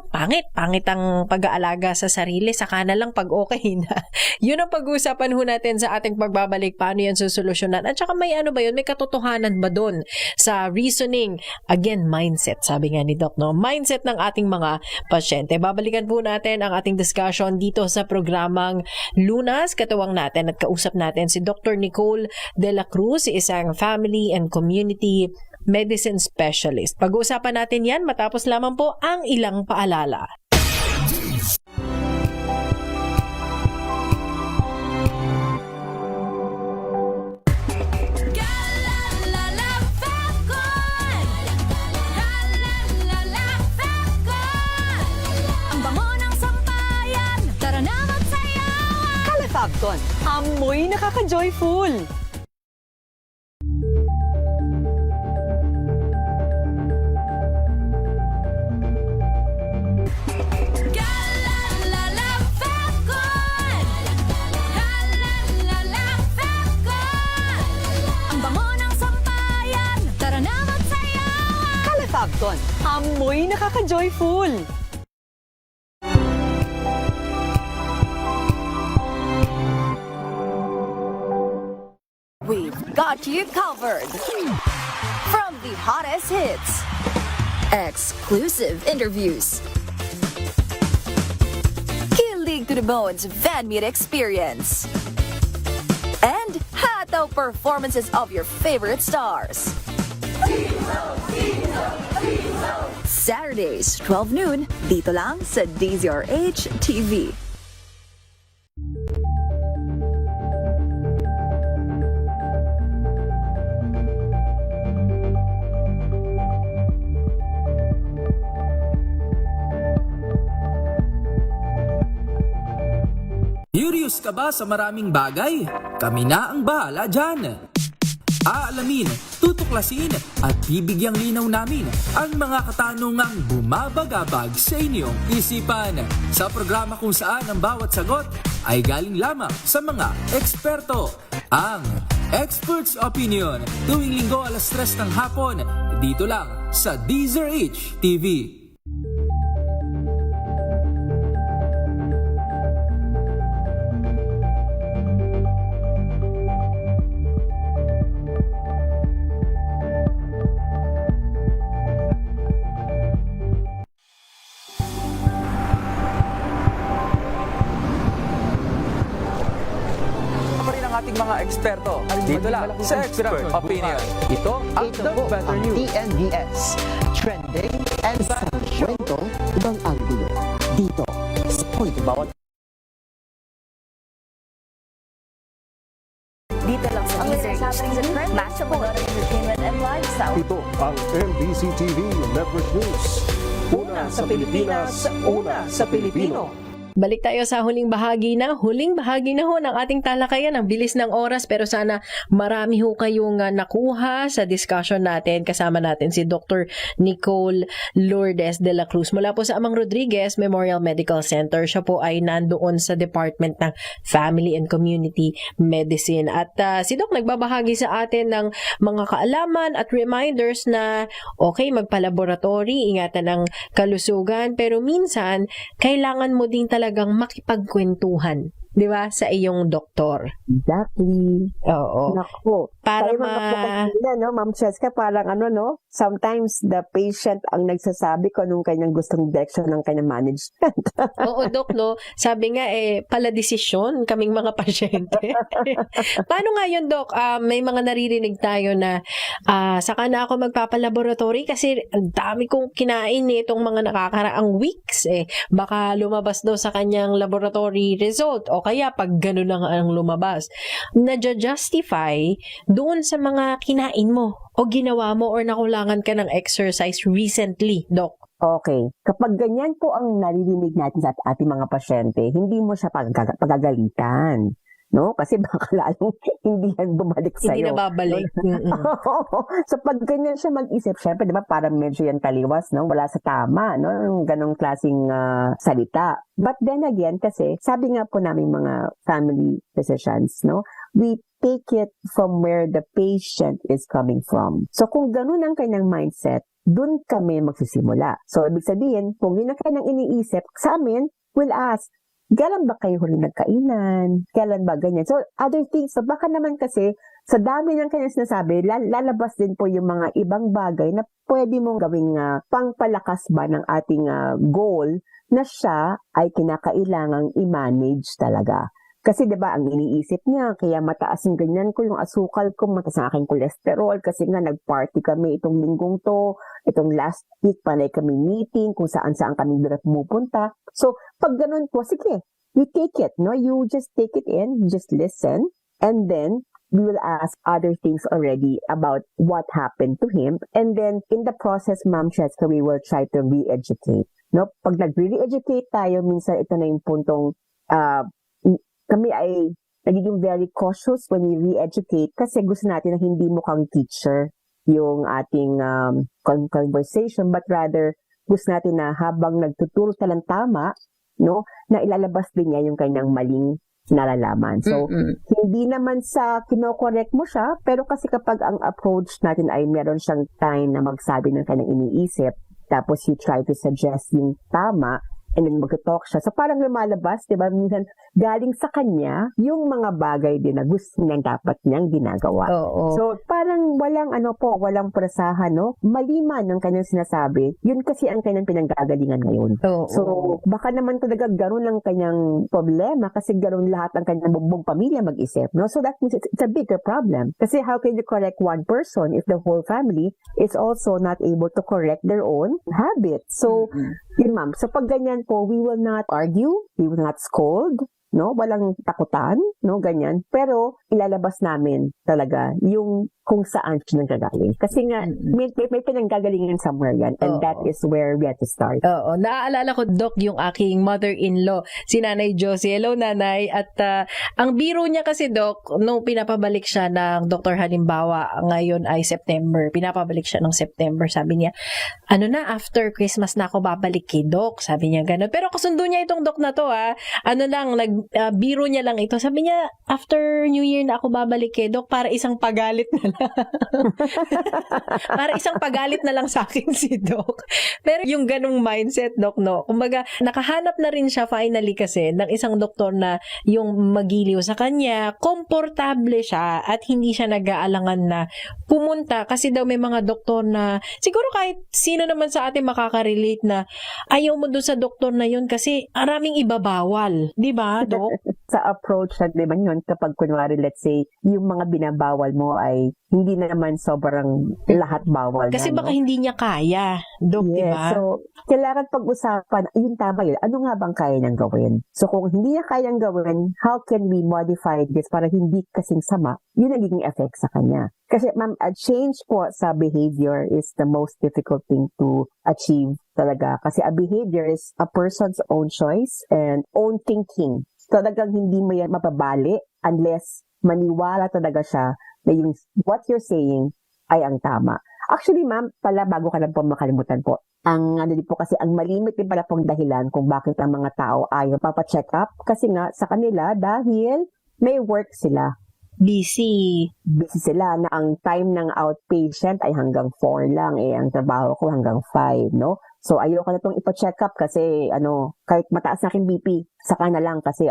pangit ang pag-aalaga sa sarili, saka na lang pag okay na. Yun ang pag-uusapan ho natin sa ating pagbabalik, paano yan susolusyonan. At tsaka may may katotohanan ba doon sa reasoning? Again, mindset, sabi nga ni Doc, no? Mindset ng ating mga pasyente. Babalikan po natin ang ating discussion dito sa programang Lunas. Katuwang natin at kausap natin si Dr. Nicole De La Cruz, isang family and community medicine specialist. Pag-uusapan natin yan matapos lamang po ang ilang paalala. Ang bango ng sampayan, tara na magsayawan! Calafabcon, amoy nakaka-joyful. Calafabcon, amoy nakaka-joyful. We've got you covered. From the hottest hits, exclusive interviews, kilig to the bones fan meet experience, and hataw performances of your favorite stars. Saturdays, 12 noon, dito lang sa DZRH TV. Curious ka ba sa maraming bagay? Kami na ang bahala dyan. Aalamin, tutuklasin at bibigyang linaw namin ang mga katanungang bumabagabag sa inyong isipan. Sa programa kung saan ang bawat sagot ay galing lamang sa mga eksperto. Ang Expert's Opinion, tuwing linggo 3:00 ng hapon, dito lang sa DZRH TV. Mga eksperto dito lang sa Expert Opinion. Ito ang The Better News. TNVS. Trending and sa kwento, ibang anggulo. Dito sa Point Bawat. Dito lang sa DZRH, match of entertainment and lifestyle. Ito ang MBC TV Network News. Una sa Pilipinas, una sa Pilipino. Balik tayo sa huling bahagi na ho ng ating talakayan. Ang bilis ng oras pero sana marami ho kayong nakuha sa discussion natin. Kasama natin si Dr. Nicole Lourdes De La Cruz mula po sa Amang Rodriguez Memorial Medical Center. Siya po ay nandoon sa Department ng Family and Community Medicine. At si Doc nagbabahagi sa atin ng mga kaalaman at reminders na okay, magpa-laboratory, ingatan ang kalusugan, pero minsan kailangan mo din talagang makipagkwentuhan, di ba, sa iyong doktor. Exactly. Oo. Nako, para Tayo mga kapatid, no, Ma'am Cheska, parang sometimes the patient ang nagsasabi kung anong kanyang gustong direction ng kanyang management. Oo, Dok, no? Sabi nga, pala desisyon kaming mga pasyente. Paano nga yun, Dok? May mga naririnig tayo na saka na ako magpapalaboratory kasi ang dami kong kinain itong mga nakakaraang weeks. Baka lumabas daw sa kanyang laboratory result o kaya pag gano'n na ang lumabas. Na-justify doon sa mga kinain mo o ginawa mo or nakulangan ka ng exercise recently, Doc. Okay. Kapag ganyan po ang naririnig natin sa ating mga pasyente, hindi mo siya pagagalitan. No? Kasi baka lalong hindi yan bumalik sa'yo. Hindi na babalik. So pag ganyan siya mag-isip, syempre, di ba, parang medyo yan taliwas, no? Wala sa tama, no? Yung ganong klaseng salita. But then again, kasi sabi nga po namin mga family physicians, no? We take it from where the patient is coming from. So kung ganun ang kanyang mindset, dun kami magsisimula. So ibig sabihin, kung yun ang kanyang iniisip, sa amin, we'll ask, kailan ba kayo huli nagkainan? Kailan ba ganyan? So, other things. So, baka naman kasi, sa dami ng kanyang sinasabi, lalabas din po yung mga ibang bagay na pwede mong gawing pangpalakas ba ng ating goal na siya ay kinakailangang i-manage talaga. Kasi 'di ba ang iniisip niya, kaya mataas yung ganyan ko, yung asukal ko, mataas ang aking cholesterol kasi nga nag-party kami itong linggong to, itong last week panay kami meeting kung saan-saan kami pumupunta. So, pag ganun po, sige, you take it, no? You just take it in, just listen, and then we will ask other things already about what happened to him. And then, in the process, Ma'am Cheska, we will try to re-educate. No? Pag nag-re-educate tayo, minsan ito na yung puntong kami ay nagiging very cautious when we re-educate kasi gusto natin na hindi mukhang teacher yung ating conversation, but rather gusto natin na habang nagtuturo ka ng tama, no, na ilalabas din niya yung kanyang maling nalalaman. So, hindi naman sa kino-correct mo siya, pero kasi kapag ang approach natin ay meron siyang time na magsabi ng kanyang iniisip, tapos you try to suggest yung tama, and then mag-talk siya. So, parang lumalabas, di ba, minsan galing sa kanya yung mga bagay din na gusto niyang dapat niyang ginagawa. So, parang walang prasahan, no? Maliman ang kanyang sinasabi, yun kasi ang kanyang pinanggagalingan ngayon. So, baka naman talaga gano'n ang kanyang problema kasi gano'n lahat ang kanyang buong pamilya mag-isip, no? So, that means it's a bigger problem. Kasi how can you correct one person if the whole family is also not able to correct their own habits? So, yun, ma'am. So, pag ganyan po, we will not argue, we will not scold, no? Walang takutan, no? Ganyan. Pero, ilalabas namin talaga yung kung saan siya nanggagaling. Kasi nga, may pinanggagalingan somewhere yan. And that is where we have to start. Oo. Naaalala ko, Doc, yung aking mother-in-law, si Nanay Josie. Hello, Nanay. At ang biro niya kasi, Doc, nung pinapabalik siya ng Dr. Halimbawa, ngayon ay September. Pinapabalik siya ng September. Sabi niya, after Christmas na ako babalik kay Doc. Sabi niya gano'n. Pero kasundo niya itong Doc na to, biro niya lang ito. Sabi niya, after New Year na ako babalik kay Doc, para isang pagalit na lang. Para isang pagalit na lang sa akin si Doc. Pero yung ganong mindset, Doc, no? Kumbaga, nakahanap na rin siya finally kasi ng isang doktor na yung magiliw sa kanya, komportable siya at hindi siya nag-aalangan na pumunta kasi daw may mga doktor na, siguro kahit sino naman sa atin makaka-relate na ayaw mo doon sa doktor na yun kasi maraming ibabawal. Di ba, Doc? Sa approach na, di ba yun, kapag kunwari, let's say, yung mga binabawal mo ay hindi na naman sobrang lahat bawal kasi na, baka hindi niya kaya, Doc, yes, diba? So, kailangan pag-usapan, yun tama yun, ano nga bang kaya niyang gawin? So, kung hindi niya kayang gawin, how can we modify this para hindi kasing sama, yun ang naging effect sa kanya. Kasi, ma'am, a change po sa behavior is the most difficult thing to achieve talaga. Kasi a behavior is a person's own choice and own thinking. Talagang hindi mo yan mapabali unless maniwala talaga siya na yung what you're saying ay ang tama. Actually, ma'am, pala bago ka lang po makalimutan po, ang din po kasi ang malimit din pala pong dahilan kung bakit ang mga tao ayaw papacheck up kasi nga sa kanila dahil may work sila. Busy sila na ang time ng outpatient ay hanggang 4 lang ang trabaho ko hanggang 5, no? So ayoko na itong ipa-check up kasi kahit mataas na aking BP, saka na lang kasi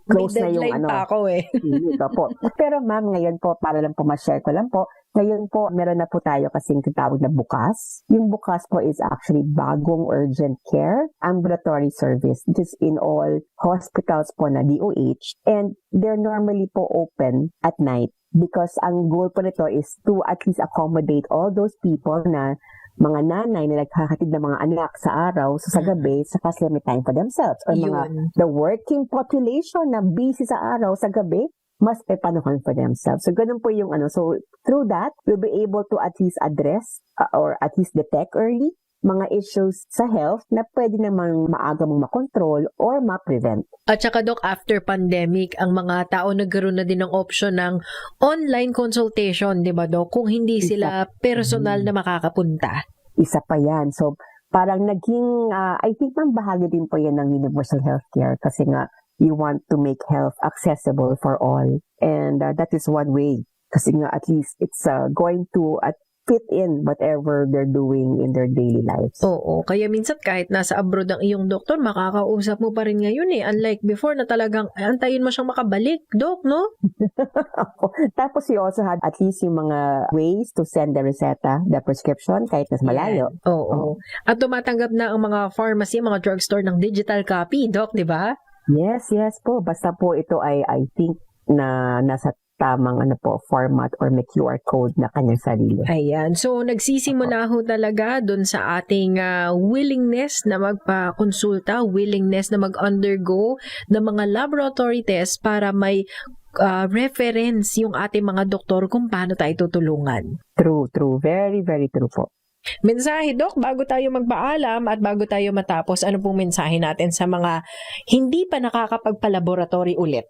close na yung deadline ano. pa ako eh. Ito po. Pero ma'am, ngayon po, para lang po ma-share ko lang po, ngayon po, meron na po tayo kasing tinatawag na bukas. Yung bukas po is actually bagong urgent care ambulatory service. This is in all hospitals po na DOH. And they're normally po open at night because ang goal po nito is to at least accommodate all those people na mga nanay na nagkakatid ng mga anak sa araw, so sa gabi, saka sila may time for themselves. Or mga the working population na busy sa araw, sa gabi, mas may panahon for themselves. So, ganun po yung ano. So, through that, we'll be able to at least address or at least detect early mga issues sa health na pwede namang maaga mong makontrol or ma-prevent. At saka Doc, after pandemic, ang mga tao nagkaroon na din ng option ng online consultation, di ba Doc? Kung hindi sila personal na makakapunta. Isa pa yan. So, parang naging, I think mang bahagi din po yan ng universal healthcare kasi nga, you want to make health accessible for all. And that is one way. Kasi nga at least it's going to fit in whatever they're doing in their daily lives. Oo. Kaya minsan kahit nasa abroad ang iyong doktor, makakausap mo pa rin ngayon eh. Unlike before na talagang antayin mo siyang makabalik, Doc, no? Tapos you also had at least yung mga ways to send the reseta, the prescription, kahit nas malayo. Yeah. Oo. At tumatanggap na ang mga pharmacy, mga drugstore ng digital copy, Doc, di ba? Yes po. Basta po ito ay I think na nasa tamang format or may QR code na kanyang sarili. Ayan. So, nagsisimula ho talaga dun sa ating willingness na magpa-konsulta, willingness na mag-undergo ng mga laboratory tests para may reference yung ating mga doktor kung paano tayo tutulungan. True. Very, very true po. Mensahe, Doc, bago tayo magpaalam at bago tayo matapos, ano pong mensahe natin sa mga hindi pa nakakapagpa-laboratory ulit?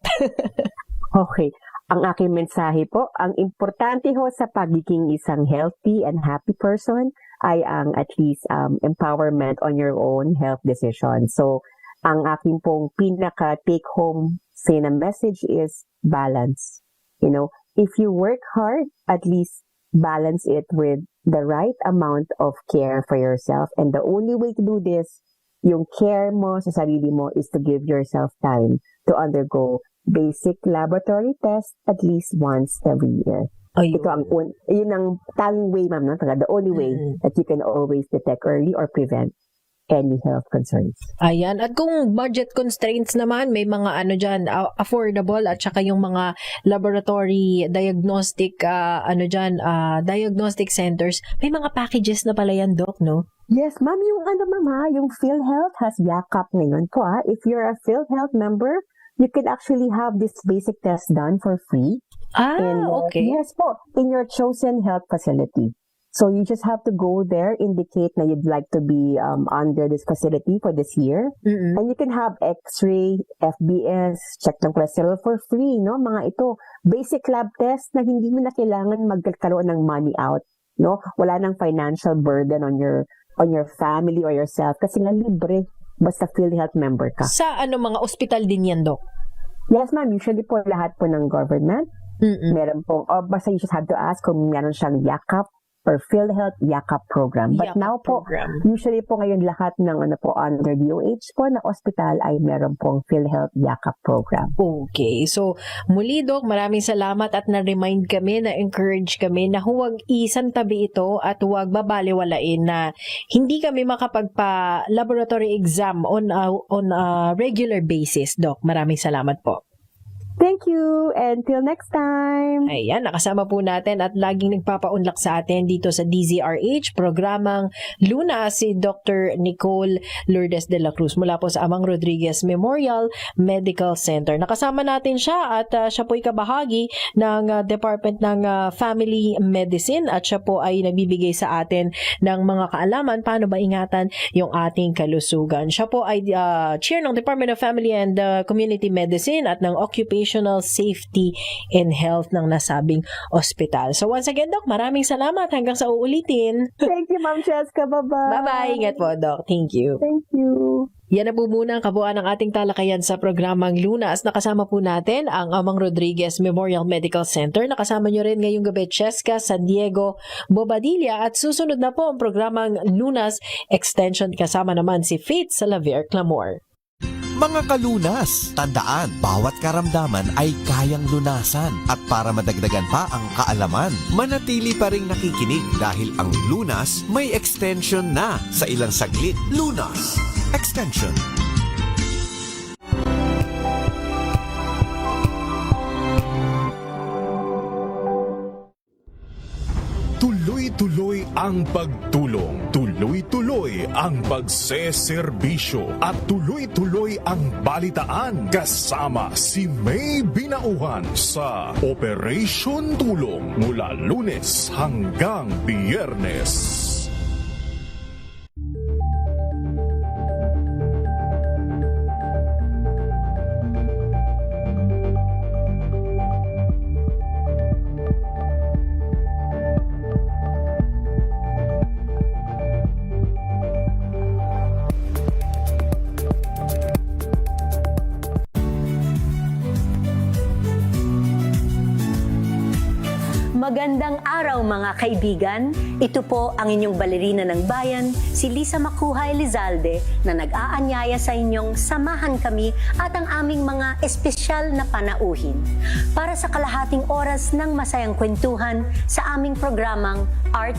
Okay. Ang aking mensahe po, ang importante ho sa pagiging isang healthy and happy person ay ang at least empowerment on your own health decision. So, ang aking pong pinaka take-home say na message is balance. You know, if you work hard, at least balance it with the right amount of care for yourself. And the only way to do this, yung care mo sa sarili mo is to give yourself time to undergo basic laboratory test at least once every year. Ayun. Ito yun ang tanging way, ma'am, no? The only way that you can always detect early or prevent any health concerns. Ayan. At kung budget constraints naman, may mga dyan, affordable at saka yung mga laboratory diagnostic, diagnostic centers, may mga packages na pala yan, Doc, no? Yes, ma'am. Yung yung PhilHealth has yakap ngayon po, If you're a PhilHealth member, you can actually have this basic test done for free. Okay. Yes po, in your chosen health facility. So you just have to go there, indicate na you'd like to be under this facility for this year. Mm-hmm. And you can have X-ray, FBS, check ng cholesterol for free, no? Mga ito, basic lab test na hindi mo na kailangan magkaroon ng money out, no? Wala nang financial burden on your family or yourself kasi nga libre. Basta PhilHealth member ka. Sa mga ospital din yan, Doc? Yes, ma'am. Usually po lahat po ng government. Meron po, basta you just have to ask kung meron siyang yakap or PhilHealth yakap program. But now po, usually po ngayon lahat ng under DOH po na ospital ay meron pong PhilHealth yakap program. Okay. So, muli, Doc, maraming salamat at na-remind kami, na-encourage kami na huwag isantabi ito at huwag babaliwalain na hindi kami makapagpa-laboratory exam on a regular basis, Doc. Maraming salamat po. Thank you. Until next time. Ayan, nakasama po natin at laging nagpapaunlak sa atin dito sa DZRH, programang Luna, si Dr. Nicole Lourdes de la Cruz mula po sa Amang Rodriguez Memorial Medical Center. Nakasama natin siya at siya po ay kabahagi ng Department ng Family Medicine at siya po ay nagbibigay sa atin ng mga kaalaman paano ba ingatan yung ating kalusugan. Siya po ay chair ng Department of Family and Community Medicine at ng Occupational Safety and Health ng nasabing ospital. So once again, Doc, maraming salamat hanggang sa uulitin. Thank you, Ma'am Cheska. Bye-bye. Bye-bye. Ingat po, Doc. Thank you. Thank you. Yan na po muna ang kabuuan ng ating talakayan sa programang Lunas. Nakasama po natin ang Amang Rodriguez Memorial Medical Center. Nakasama nyo rin ngayong gabi Cheska San Diego Bobadilla at susunod na po ang programang Lunas Extension kasama naman si Faith Salavier Clamor. Mga kalunas, tandaan, bawat karamdaman ay kayang lunasan. At para madagdagan pa ang kaalaman, manatili pa ring nakikinig dahil ang Lunas may extension na sa ilang saglit. Lunas Extension. Tuloy-tuloy ang pagtulong, tuloy-tuloy ang pagseserbisyo, at tuloy-tuloy ang balitaan kasama si May Binauhan sa Operation Tulong mula Lunes hanggang Biyernes. Magandang araw mga kaibigan. Ito po ang inyong balerina ng bayan, si Lisa Makuhay Lizalde, na nag-aanyaya sa inyong samahan kami at ang aming mga espesyal na panauhin para sa kalahating oras ng masayang kwentuhan sa aming programang Art